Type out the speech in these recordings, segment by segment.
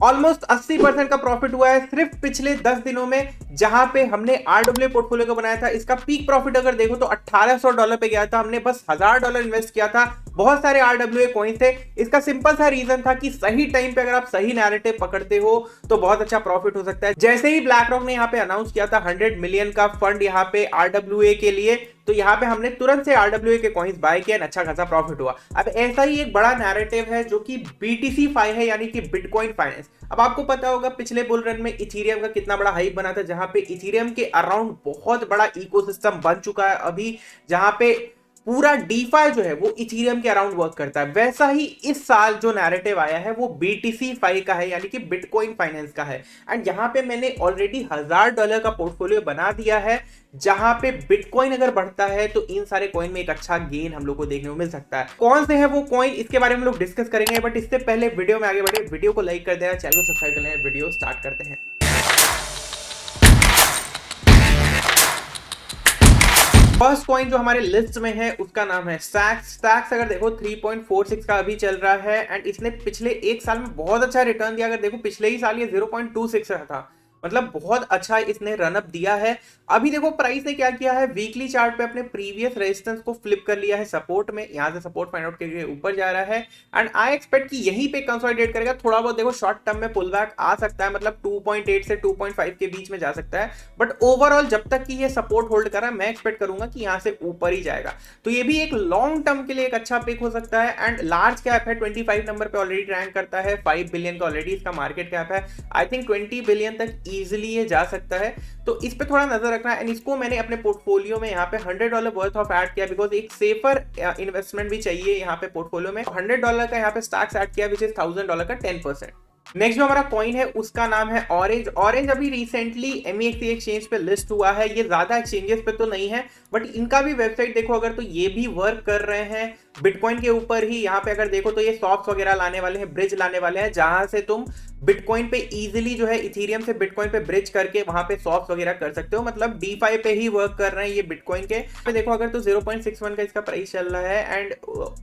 Almost 80% का profit हुआ है सिर्फ पिछले 10 दिनों में, जहां पे हमने आरडब्ल्यू पोर्टफोलियो को बनाया था। इसका पीक प्रॉफिट अगर देखो तो $1800 पे गया था। हमने बस $1000 इन्वेस्ट किया था। बहुत सारे आरडब्ल्यू कॉइन थे। इसका सिंपल सा रीजन था कि सही टाइम पे अगर आप सही नैरेटिव पकड़ते हो तो बहुत अच्छा प्रॉफिट हो सकता है। जैसे ही ब्लैक रॉक ने यहाँ पे अनाउंस किया था 100 मिलियन का फंड यहाँ पे आरडब्ल्यू के लिए, तो यहाँ पे हमने तुरंत से आरडब्ल्यू के कॉइन्स बाय किया, अच्छा खासा प्रॉफिट हुआ। अब ऐसा ही एक बड़ा नैरेटिव है जो कि बीटीसी फाई है, यानी कि बिटकॉइन फाइनेंस। अब आपको पता होगा पिछले बुल रन में इथेरियम का कितना बड़ा हाइप बना था, जहां पे इथेरियम के अराउंड बहुत बड़ा इकोसिस्टम बन चुका है अभी, जहां पे पूरा डीफाई जो है वो इथेरियम के अराउंड वर्क करता है। वैसा ही इस साल जो नैरेटिव आया है वो बीटीसी फाई का है, यानी कि बिटकॉइन फाइनेंस का है। एंड यहां पे मैंने ऑलरेडी $1000 का पोर्टफोलियो बना दिया है, जहां पे बिटकॉइन अगर बढ़ता है तो इन सारे कॉइन में एक अच्छा गेन हम लोग को देखने को मिल सकता है। कौन से हैं वो कॉइन, इसके बारे में हम लोग डिस्कस करेंगे, बट इससे पहले वीडियो में आगे बढ़े, वीडियो को लाइक कर देना, चैनल को सब्सक्राइब कर लेना। वीडियो स्टार्ट करते हैं। फर्स्ट कॉइन जो हमारे लिस्ट में है उसका नाम है स्टैक्स। स्टैक्स अगर देखो 3.46 का अभी चल रहा है एंड इसने पिछले एक साल में बहुत अच्छा रिटर्न दिया। अगर देखो पिछले ही साल ये 0.26 रहा था, मतलब बहुत अच्छा इसने रनअप दिया है। अभी देखो प्राइस ने क्या किया है, वीकली चार्ट पे अपने प्रीवियस रेजिस्टेंस को फ्लिप कर लिया है सपोर्ट में, यहां से सपोर्ट फाइंड आउट करके ऊपर जा रहा है एंड आई एक्सपेक्ट कि यहीं पे कंसोलिडेट करेगा। थोड़ा बहुत देखो शॉर्ट टर्म में पुल बैक आ सकता है, मतलब 2.8 से 2.5 के बीच में जा सकता है, बट ओवरऑल जब तक कि ये सपोर्ट होल्ड कर रहा है मैं एक्सपेक्ट करूंगा कि यहां से ऊपर ही जाएगा। तो ये भी एक लॉन्ग टर्म के लिए एक अच्छा पिक हो सकता है। एंड लार्ज कैप है, 25 नंबर पे ऑलरेडी रैंक करता है, 5 बिलियन का ऑलरेडी इसका मार्केट कैप है। आई थिंक 20 बिलियन तक इजिली ये जा सकता है, तो इस पे थोड़ा नजर रखना है। एंड इसको मैंने अपने पोर्टफोलियो में यहाँ पे $100 वर्थ ऑफ ऐड किया, बिकॉज एक सेफर इन्वेस्टमेंट भी चाहिए यहाँ पे पोर्टफोलियो में। $100 का यहाँ पे स्टैक्स ऐड किया, विच इज $1000 का 10%। नेक्स्ट जो हमारा कॉइन है उसका नाम है ऑरेंज। ऑरेंज अभी रिसेंटली MEXC एक्सचेंज पे लिस्ट हुआ है। ये ज्यादा एक्सचेंजेस पे तो नहीं है, बट इनका भी वेबसाइट देखो अगर तो ये भी वर्क कर रहे हैं बिटकॉइन के ऊपर ही। यहाँ पे अगर देखो तो ये सॉफ्ट वगैरह लाने वाले हैं, ब्रिज लाने वाले हैं, जहां से तुम बिटकॉइन पे इजीली जो है इथेरियम से बिटकॉइन पे ब्रिज करके वहां पे सॉफ्ट वगैरह कर सकते हो। मतलब डीफाई पे ही वर्क कर रहे हैं ये बिटकॉइन के। पे देखो अगर तो 0.61 का इसका प्राइस चल रहा है एंड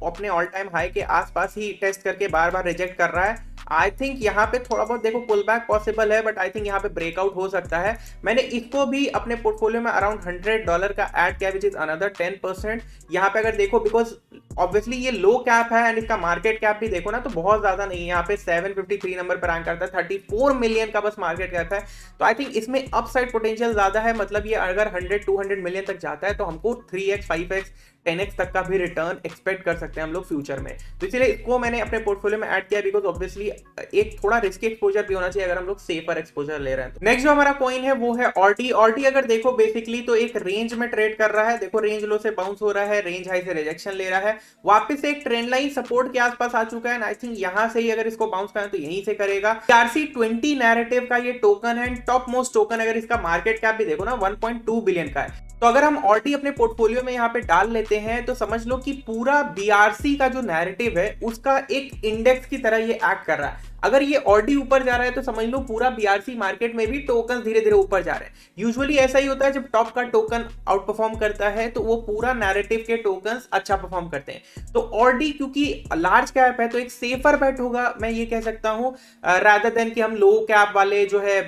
अपने ऑल टाइम हाई के आसपास ही टेस्ट करके बार बार रिजेक्ट कर रहा है। आई थिंक यहाँ पे थोड़ा बहुत देखो पुल बैक पॉसिबल है, बट आई थिंक यहाँ पे ब्रेकआउट हो सकता है। मैंने इसको भी अपने पोर्टफोलियो में अराउंड $100 का ऐड किया, विच इज अनदर 10%। यहाँ पे अगर देखो बिकॉज ऑब्वियसली ये लो कैप है एंड इसका मार्केट कैप भी देखो ना तो बहुत ज्यादा नहीं है। यहाँ पे 753 नंबर पर रैंक करता है, 34 मिलियन का बस मार्केट कैप है। तो आई थिंक इसमें अपसाइड पोटेंशियल ज्यादा है। मतलब ये अगर 100-200 मिलियन तक जाता है तो हमको 3x 5x 10x तक का भी रिटर्न एक्सपेक्ट कर सकते हैं हम लोग फ्यूचर में। तो इसलिए इसको मैंने अपने पोर्टफोलियो में ऐड किया, बिकॉज ऑब्वियसली एक थोड़ा रिस्की एक्सपोजर भी होना चाहिए अगर हम लोग सेफर एक्सपोजर ले रहे हैं। नेक्स्ट जो हमारा कॉइन है वो है ऑर्टी। ऑर्टी अगर देखो बेसिकली तो एक रेंज में ट्रेड कर रहा है। देखो रेंज लो से बाउंस हो रहा है, रेंज हाई से रिजेक्शन ले रहा है, वापस से एक ट्रेंड लाइन सपोर्ट के आसपास आ चुका है। आई थिंक यहां से ही अगर इसको बाउंस करें तो यहीं से करेगा। ERC20 नैरेटिव का ये टोकन है, टॉप मोस्ट टोकन। अगर इसका मार्केट कैप भी देखो ना 1.2 बिलियन का है, तो अगर हम ऑर्टी अपने पोर्टफोलियो में यहाँ पे डाल लेते हैं तो समझ लो कि पूरा BRC का जो नैरेटिव है उसका एक इंडेक्स की तरह ये एक्ट कर रहा है। अगर ये ऑर्डी ऊपर जा रहा है तो समझ लो पूरा BRC मार्केट में भी टोकन धीरे धीरे ऊपर जा रहे हैं। यूजुअली ऐसा ही होता है, जब टॉप का टोकन आउट परफॉर्म करता है तो वो पूरा नैरेटिव के टोकन्स अच्छा परफॉर्म करते हैं। तो ऑर्डी क्योंकि लार्ज कैप है तो एक सेफर बेट होगा, मैं ये कह सकता हूं, रादर देन कि हम लो कैप वाले जो है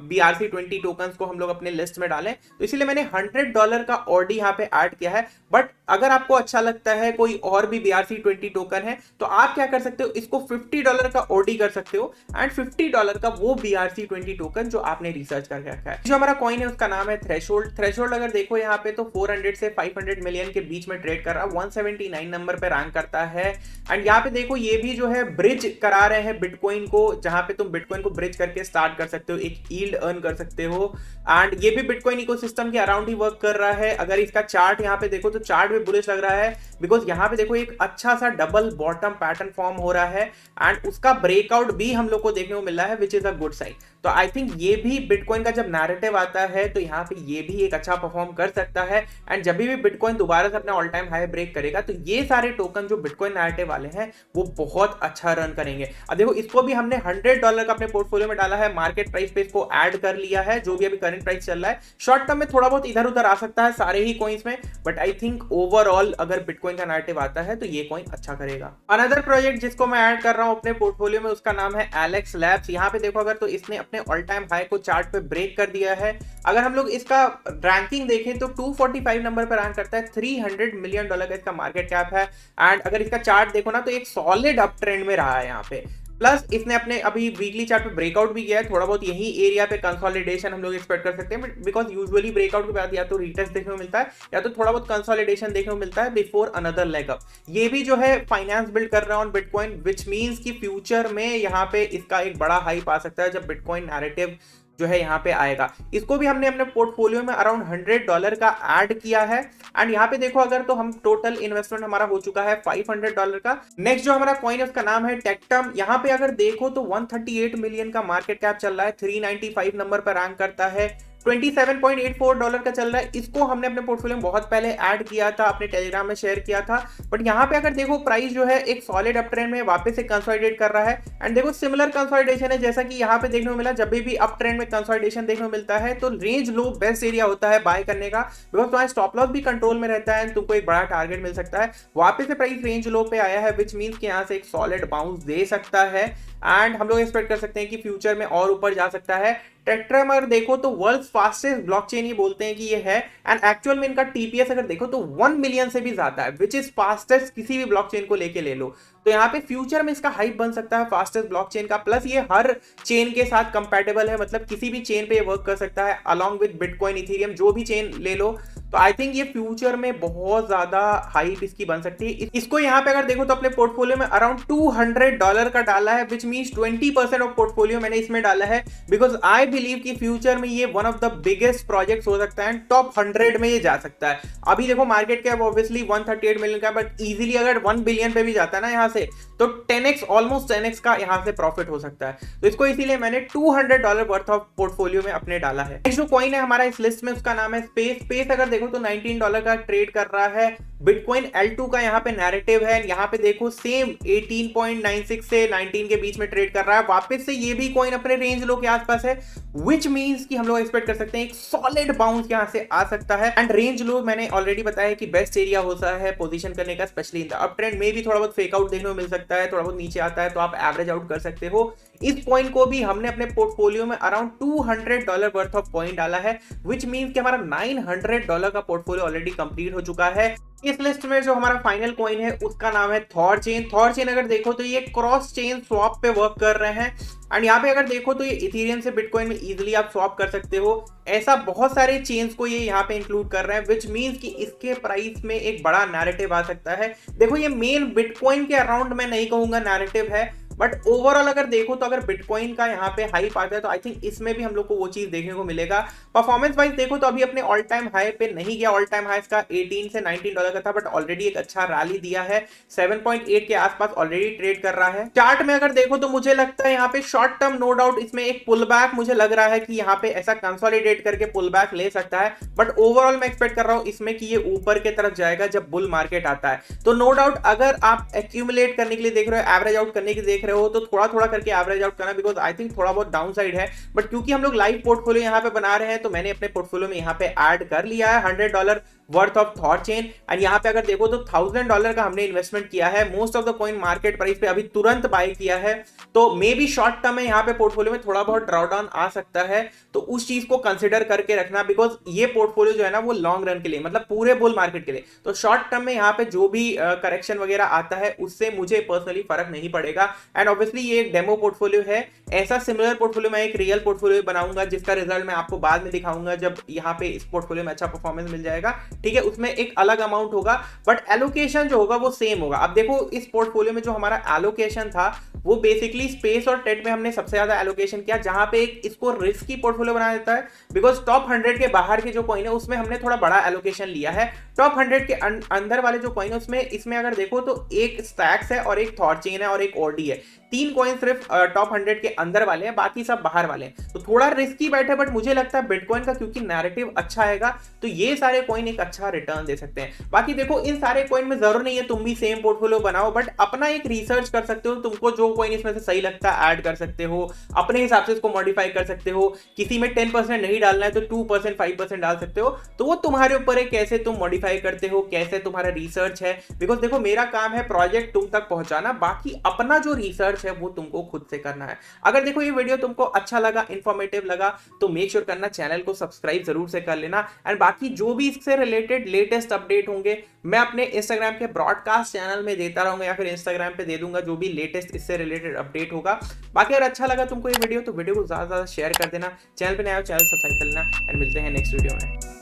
BRC20 टोकन्स को हम लोग अपने लिस्ट में डालें। तो इसलिए मैंने $100 का ऑर्डी यहाँ पे ऐड किया है। बट अगर आपको अच्छा लगता है कोई और भी BRC20 टोकन है तो आप क्या कर सकते हो, इसको $50 का ऑर्डी कर सकते हो एंड $50 का वो BRC20 टोकन जो आपने रिसर्च करके रखा है। जो हमारा कॉइन है उसका नाम है थ्रेशोल्ड। थ्रेशोल्ड अगर देखो यहाँ पे तो 400 से 500 मिलियन के बीच में ट्रेड कर रहा है, 179 नंबर पे रैंक करता है। एंड यहाँ पे देखो ये भी जो है ब्रिज करा रहे हैं बिटकॉइन को, जहां पे तुम बिटकॉइन को ब्रिज करके स्टार्ट कर सकते हो, एक यील्ड अर्न कर सकते हो। एंड ये भी बिटकॉइन इकोसिस्टम के अराउंड ही वर्क कर रहा है। अगर इसका चार्ट यहाँ पे देखो तो चार्ट भी बुलिश लग रहा है, बिकॉज यहाँ पे देखो एक अच्छा सा डबल बॉटम पैटर्न फॉर्म हो रहा है एंड उसका ब्रेकआउट भी हम लोग को देखने को मिल रहा है, which is a good sign. तो आई थिंक ये भी बिटकॉइन का जब नैरेटिव आता है तो यहाँ पे ये भी एक अच्छा परफॉर्म कर सकता है। एंड जब भी बिटकॉइन दोबारा से अपना ऑल टाइम हाई ब्रेक करेगा तो ये सारे टोकन जो बिटकॉइन नैरेटिव वाले हैं वो बहुत अच्छा रन करेंगे। अब देखो इसको भी हमने $100 का अपने पोर्टफोलियो में डाला है, मार्केट प्राइस पे इसको ऐड कर लिया है, जो भी अभी करंट प्राइस चल रहा है। शॉर्ट टर्म में थोड़ा बहुत इधर उधर आ सकता है सारे ही कॉइन्स में, बट आई थिंक ओवरऑल अगर बिटकॉइन का नैरेटिव आता है तो ये कॉइन अच्छा करेगा। अनदर प्रोजेक्ट जिसको मैं ऐड कर रहा हूं अपने पोर्टफोलियो में उसका नाम है एलेक्स लैब्स। यहाँ पे देखो अगर तो इसने अपने ऑल टाइम हाई को चार्ट पे ब्रेक कर दिया है। अगर हम लोग इसका रैंकिंग देखें तो 245 नंबर पर रैंक करता है, $300 मिलियन का इसका मार्केट कैप है। एंड अगर इसका चार्ट देखो ना तो एक सॉलिड अप ट्रेंड में रहा है यहाँ पे। प्लस इसने अपने अभी वीकली चार्ट पे ब्रेकआउट भी किया है, थोड़ा बहुत यही एरिया पे कंसोलिडेशन हम लोग एक्सपेक्ट कर सकते हैं, बिकॉज यूजुअली ब्रेकआउट के बाद या तो रीटेस्ट देखने को मिलता है या तो थोड़ा बहुत कंसोलिडेशन देखने को मिलता है बिफोर अनदर लेग अप। ये भी जो है फाइनेंस बिल्ड कर रहा है ऑन बिटकॉइन, विच मीन्स कि फ्यूचर में यहाँ पे इसका एक बड़ा हाइप आ सकता है जब बिटकॉइन नैरेटिव जो है यहाँ पे आएगा। इसको भी हमने अपने पोर्टफोलियो में अराउंड $100 का ऐड किया है। एंड यहाँ पे देखो अगर तो हम टोटल इन्वेस्टमेंट हमारा हो चुका है $500 का। नेक्स्ट जो हमारा कॉइन है उसका नाम है टेक्टम। यहाँ पे अगर देखो तो 138 मिलियन का मार्केट कैप चल रहा है, 395 नंबर पर रैंक करता है, $27.84 का चल रहा है। इसको हमने अपने पोर्टफोलियो में बहुत पहले ऐड किया था, अपने टेलीग्राम में शेयर किया था। बट यहाँ पे अगर देखो प्राइस जो है एक सॉलिड अप ट्रेंड में वापस से कंसोलिडेट कर रहा है। एंड देखो सिमिलर कंसोलिडेशन है जैसा कि यहाँ पे देखने को मिला। जब भी अप ट्रेंड में कंसोलिडेशन देखने को मिलता है तो रेंज लो बेस्ट एरिया होता है बाय करने का, बिकॉज तुम्हारा स्टॉप लॉस भी कंट्रोल में रहता है, तुमको एक बड़ा टारगेट मिल सकता है। वापस से प्राइस रेंज लो पे आया है, विच मीन्स कि यहाँ से एक सॉलिड बाउंस दे सकता है। एंड हम लोग एक्सपेक्ट कर सकते हैं कि फ्यूचर में और ऊपर जा सकता है। टेट्राम अगर देखो तो वर्ल्ड फास्टेस्ट ब्लॉकचेन ये बोलते हैं कि ये है। एंड एक्चुअल में इनका टीपीएस अगर देखो तो 1 मिलियन से भी ज्यादा है, विच इज फास्टेस्ट किसी भी ब्लॉकचेन को लेके ले लो। तो यहाँ पे फ्यूचर में इसका हाइप बन सकता है फास्टेस्ट ब्लॉकचेन का। प्लस ये हर चेन के साथ कंपैटिबल है, मतलब किसी भी चेन पे ये वर्क कर सकता है अलॉन्ग विद बिटकॉइन, इथेरियम, जो भी चेन ले लो। तो आई थिंक ये फ्यूचर में बहुत ज्यादा हाइप इसकी बन सकती है। इसको यहाँ पे अगर देखो तो अपने पोर्टफोलियो में अराउंड $200 का डाला है, विच मीन्स 20% ऑफ पोर्टफोलियो मैंने इसमें डाला है, बिकॉज आई बिलीव कि फ्यूचर में ये one of the biggest projects हो सकता है, टॉप 100 में ये जा सकता है। अभी देखो मार्केट कैप ऑब्वियसली 138 मिलियन का, बट इजीली अगर 1 बिलियन पे भी जाता है ना यहाँ से तो 10x ऑलमोस्ट 10x का यहाँ से प्रॉफिट हो सकता है। तो इसको इसीलिए मैंने $200 वर्थ ऑफ पोर्टफोलियो में अपने डाला है। नेक्स्ट जो कॉइन है हमारा इस लिस्ट में उसका नाम है स्पेस। स्पेस अगर देखो तो $19 का ट्रेड कर रहा है। बिटकॉइन L2 का यहाँ पे नैरेटिव है। यहाँ पे देखो सेम 18.96 से 19 के बीच में ट्रेड कर रहा है। वापस से ये भी कॉइन अपने रेंज लो के आसपास है, विच मीन्स कि हम लोग एक्सपेक्ट कर सकते हैं एक सॉलिड बाउंस यहाँ से आ सकता है। एंड रेंज लो मैंने ऑलरेडी बताया कि बेस्ट एरिया होता है पोजीशन करने का, specially in the up trend में भी थोड़ा बहुत फेक आउट देखने को मिल सकता है, थोड़ा बहुत नीचे आता है तो आप एवरेज आउट कर सकते हो। इस पॉइंट को भी हमने अपने पोर्टफोलियो में अराउंड $200 वर्थ ऑफ पॉइंट डाला है, विच मीन्स कि हमारा $900 का पोर्टफोलियो ऑलरेडी कंप्लीट हो चुका है। इस लिस्ट में जो हमारा फाइनल कॉइन है उसका नाम है थॉर चेन। थॉर चेन अगर देखो तो ये क्रॉस चेन स्वैप पे वर्क कर रहे हैं। एंड यहाँ पे अगर देखो तो ये इथेरियम से बिटकॉइन में इजीली आप स्वैप कर सकते हो। ऐसा बहुत सारे चेन्स को ये यहाँ पे इंक्लूड कर रहे हैं, विच मीन्स कि इसके प्राइस में एक बड़ा नैरेटिव आ सकता है। देखो ये मेन बिटकॉइन के अराउंड मैं नहीं कहूंगा नैरेटिव है, बट ओवरऑल अगर देखो तो अगर बिटकॉइन का यहाँ पे हाइप आता है तो आई थिंक इसमें भी हम लोग को वो चीज देखने को मिलेगा। परफॉर्मेंस वाइज देखो तो अभी अपने ऑल टाइम हाई पे नहीं गया, ऑल टाइम हाई इसका 18 से $19 का था, बट ऑलरेडी एक अच्छा रैली दिया है, 7.8 के आसपास ऑलरेडी ट्रेड कर रहा है। चार्ट में अगर देखो तो मुझे लगता है यहाँ पे शॉर्ट टर्म नो डाउट इसमें एक पुल बैक मुझे लग रहा है कि यहाँ पे ऐसा कंसोलिडेट करके पुल बैक ले सकता है, बट ओवरऑल मैं एक्सपेक्ट कर रहा हूँ इसमें कि ये ऊपर के तरफ जाएगा जब बुल मार्केट आता है। तो नो डाउट अगर आप एक्यूमुलेट करने के लिए देख रहे हो, एवरेज आउट करने के लिए देख रहे हो तो थोड़ा थोड़ा करके एवरेज आउट करना, बिकॉज आई थिंक थोड़ा बहुत डाउन साइड है। बट क्योंकि हम लोग लाइव पोर्टफोलियो यहाँ पे बना रहे हैं तो मैंने अपने पोर्टफोलियो में यहाँ पे ऐड कर लिया है $100 worth of Thor chain. And यहाँ पे अगर देखो तो $1000 का हमने इन्वेस्टमेंट किया है। Most of the coin market price पे अभी तुरंत बाय किया है, तो मे बी शॉर्ट टर्म में यहाँ पे पोर्टफोलियो में थोड़ा बहुत ड्रॉडाउन आ सकता है, तो उस चीज को कंसिडर करके रखना, बिकॉज ये पोर्टफोलियो जो है ना वो लॉन्ग रन के लिए, मतलब पूरे बुल मार्केट के लिए। तो शॉर्ट टर्म में यहाँ पे जो भी करेक्शन वगैरह आता है उससे मुझे पर्सनली फर्क नहीं पड़ेगा। एंड ऑब्वियसली ये एक डेमो पोर्टफोलियो है, ऐसा सिमिलर पोर्टफोलियो मैं एक रियल पोर्टफोलियो बनाऊंगा जिसका रिजल्ट मैं आपको बाद में दिखाऊंगा जब यहाँ पे इस पोर्टफोलियो में अच्छा परफॉर्मेंस मिल जाएगा, ठीक है। उसमें एक अलग अमाउंट होगा बट एलोकेशन जो होगा वो सेम होगा। अब देखो इस पोर्टफोलियो में जो हमारा एलोकेशन था वो बेसिकली स्पेस और टेट में हमने सबसे ज्यादा एलोकेशन किया, जहां पे एक इसको रिस्की पोर्टफोलियो बना देता है, बिकॉज टॉप 100 के बाहर के जो कॉइन है उसमें हमने थोड़ा बड़ा एलोकेशन लिया है। टॉप 100 के अंदर वाले जो कॉइन है उसमें इसमें अगर देखो तो एक स्टैक्स है और एक थॉर चेन है और एक ओडी है। 3 कॉइन सिर्फ टॉप 100 के अंदर वाले हैं, बाकी सब बाहर वाले हैं। तो थोड़ा रिस्की बैठे, बट मुझे लगता है बिटकॉइन का क्योंकि नैरेटिव अच्छा आएगा तो ये सारे कॉइन एक अच्छा रिटर्न दे सकते हैं। बाकी देखो इन सारे कॉइन में जरूर नहीं है तुम भी सेम पोर्टफोलियो बनाओ, बट अपना एक रिसर्च कर सकते हो। तुमको जो कॉइन इसमें से सही लगता है ऐड कर सकते हो, अपने हिसाब से इसको मॉडिफाई कर सकते हो। किसी में 10% नहीं डालना है तो 2% 5% डाल सकते हो। तो वो तुम्हारे ऊपर है कैसे तुम मॉडिफाई करते हो, कैसे तुम्हारा रिसर्च है। बिकॉज देखो मेरा काम है प्रोजेक्ट तुम तक पहुंचाना, बाकी अपना जो रिसर्च है वो तुमको खुद से करना है। अगर देखो ये वीडियो तुमको अच्छा लगा, इंफॉर्मेटिव लगा, तो मेक श्योर करना चैनल को सब्सक्राइब जरूर से कर लेना। एंड बाकी जो भी इससे रिलेटेड लेटेस्ट अपडेट होंगे मैं अपने इंस्टाग्राम के ब्रॉडकास्ट चैनल में देता रहूंगा, या फिर इंस्टाग्राम पे दे दूंगा जो भी लेटेस्ट इससे रिलेटेड अपडेट होगा। बाकी अगर अच्छा लगा तुमको ये वीडियो तो वीडियो को ज्यादा से ज्यादा शेयर कर देना। चैनल पे नया हो चैनल सब्सक्राइब कर लेना, एंड मिलते हैं नेक्स्ट वीडियो में।